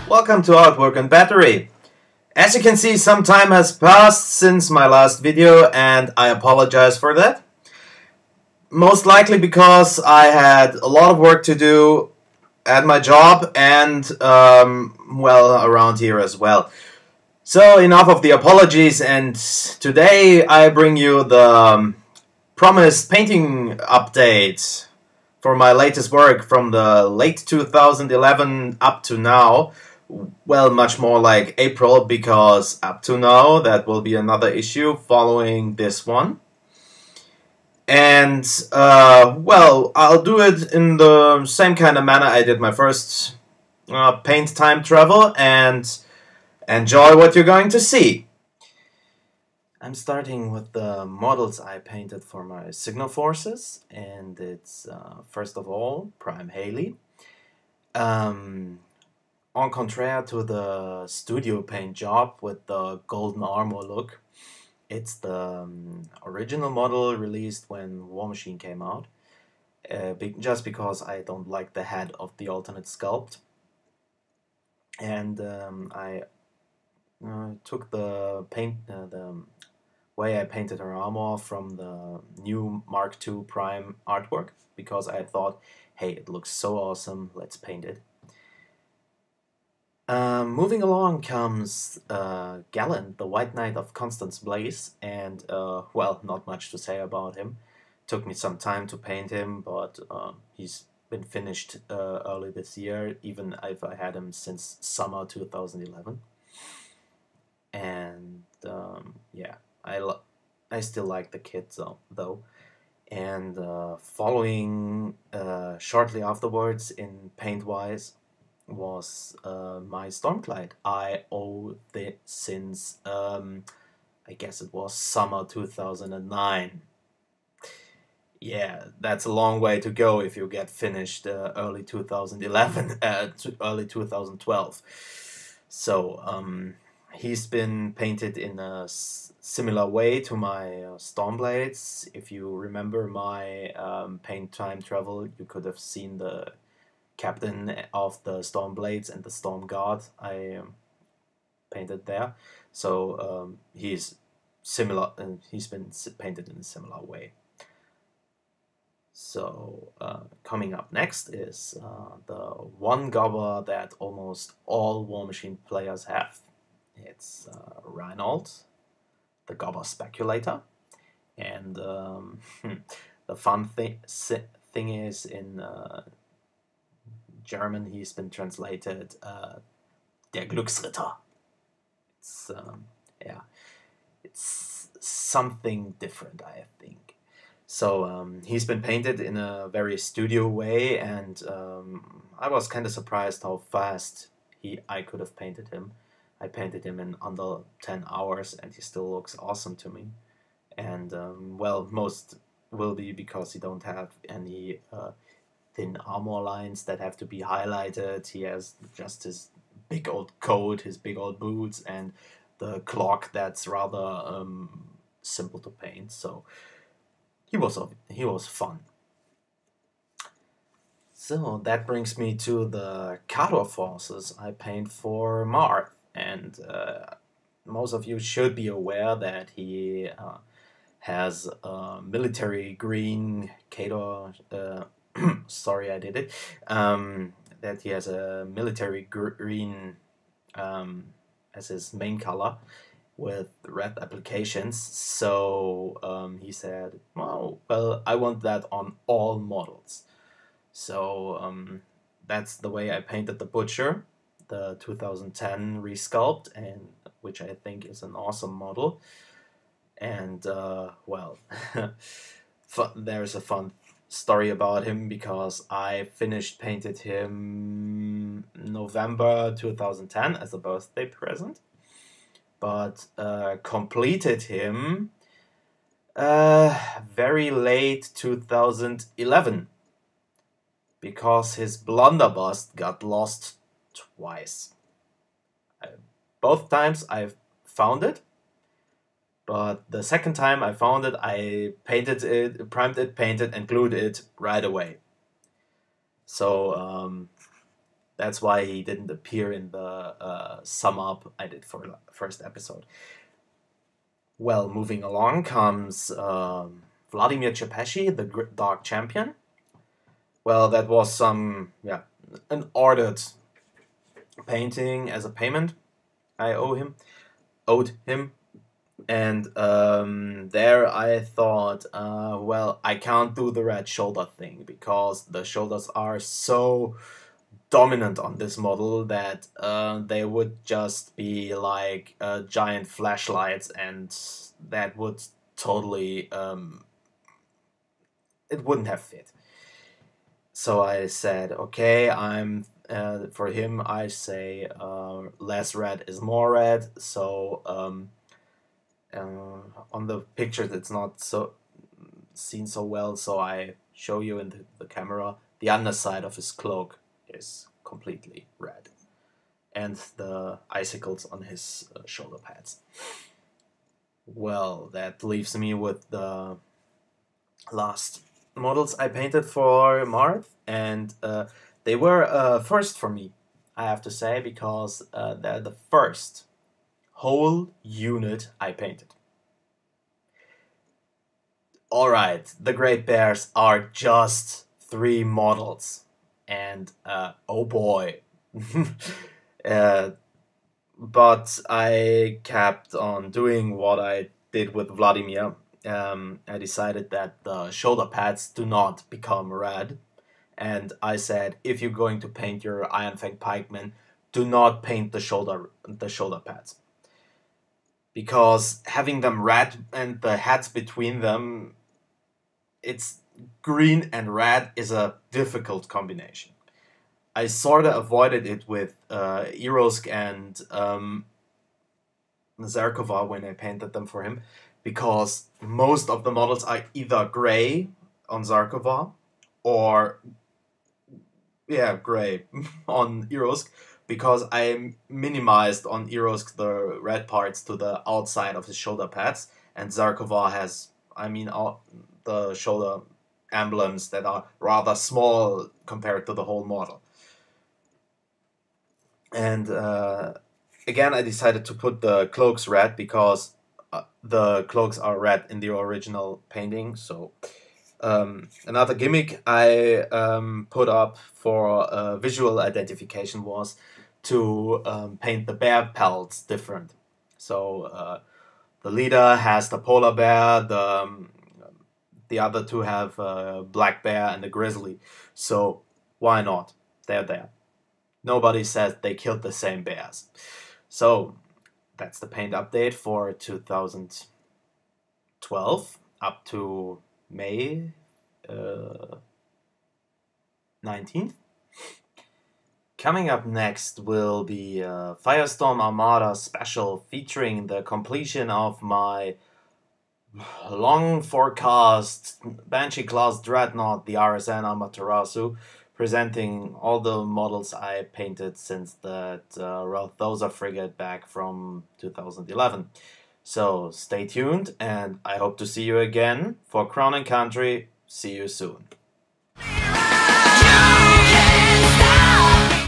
Welcome to Artwork and Battery. As you can see, some time has passed since my last video and I apologize for that. Most likely because I had a lot of work to do at my job and, well, around here as well. So enough of the apologies, and today I bring you the promised painting update for my latest work from the late 2011 up to now. Well, much more like April, because up to now that will be another issue following this one. And, well, I'll do it in the same kind of manner I did my first paint time travel, and enjoy what you're going to see. I'm starting with the models I painted for my signal forces, and it's first of all Prime Haley. En contraire to the studio paint job with the golden armor look, it's the original model released when War Machine came out, just because I don't like the head of the alternate sculpt. And I took the way I painted her armor from the new Mark II Prime artwork, because I thought, hey, it looks so awesome, let's paint it. Moving along comes Gallant, the White Knight of Constance Blaze, and well, not much to say about him. Took me some time to paint him, but he's been finished early this year, even if I had him since summer 2011. And yeah, I still like the kit though. And following shortly afterwards in paint-wise was my Stormclad. I owe this since I guess it was summer 2009. Yeah, that's a long way to go if you get finished early 2011, early 2012. So he's been painted in a similar way to my Stormblades. If you remember my paint time travel, you could have seen the captain of the Stormblades and the Storm Guard I painted there. So he's similar, and he's been painted in a similar way. So coming up next is the one Gobber that almost all War Machine players have. It's Reinhold, the Gobber Speculator, and the fun thing is in German he's been translated Der Glücksritter. It's yeah, it's something different, I think. So he's been painted in a very studio way, and I was kind of surprised how fast I could have painted him. I painted him in under 10 hours and he still looks awesome to me. And well, most will be because he don't have any thin armor lines that have to be highlighted. He has just his big old coat, his big old boots, and the clock that's rather simple to paint. So he was fun. So that brings me to the Khadrov forces I paint for Marth. And most of you should be aware that he has a military green Khadrov, sorry I did it, that he has a military green as his main color with red applications. So he said, well, I want that on all models. So that's the way I painted the Butcher, the 2010 resculpt, and which I think is an awesome model. And well, there's a fun story about him, because I painted him November 2010 as a birthday present, but completed him very late 2011, because his blunderbuss got lost twice. Both times I found it, but the second time I found it, I painted it, primed it, painted, and glued it right away. So That's why he didn't appear in the sum up I did for the first episode. Well, moving along comes Vladimir the Dark Champion. Well, that was some, yeah, an ordered painting as a payment I owed him. And there I thought, well, I can't do the red shoulder thing because the shoulders are so dominant on this model that they would just be like giant flashlights, and that would totally it wouldn't have fit. So I said, okay, I'm for him I say less red is more red. So on the pictures it's not so seen so well, so I show you in the camera. The underside of his cloak is completely red, and the icicles on his shoulder pads. Well, that leaves me with the last models I painted for Marth, and they were first for me, I have to say, because they're the first whole unit I painted. Alright, the Great Bears are just 3 models, and oh boy. But I kept on doing what I did with Vladimir. I decided that the shoulder pads do not become red, and I said, if you're going to paint your Iron Fang pikemen, do not paint the shoulder pads, because having them red and the heads between them, it's green and red is a difficult combination. I sort of avoided it with Erosk and Zarkova when I painted them for him, because most of the models are either gray on Zarkova or, yeah, gray on Erosk, because I minimized on Erosk the red parts to the outside of his shoulder pads, and Zarkova has, I mean, all the shoulder emblems that are rather small compared to the whole model. And again, I decided to put the cloaks red because the cloaks are red in the original painting. So another gimmick I put up for visual identification was to paint the bear pelts different. So the leader has the polar bear, the other two have black bear and the grizzly. So why not? They're there. Nobody says they killed the same bears. So that's the paint update for 2012 up to May 19th. Coming up next will be a Firestorm Armada special featuring the completion of my long forecast Banshee class Dreadnought, the RSN Amaterasu, presenting all the models I painted since that Rothosa frigate back from 2011. So stay tuned, and I hope to see you again for Crown and Country. See you soon.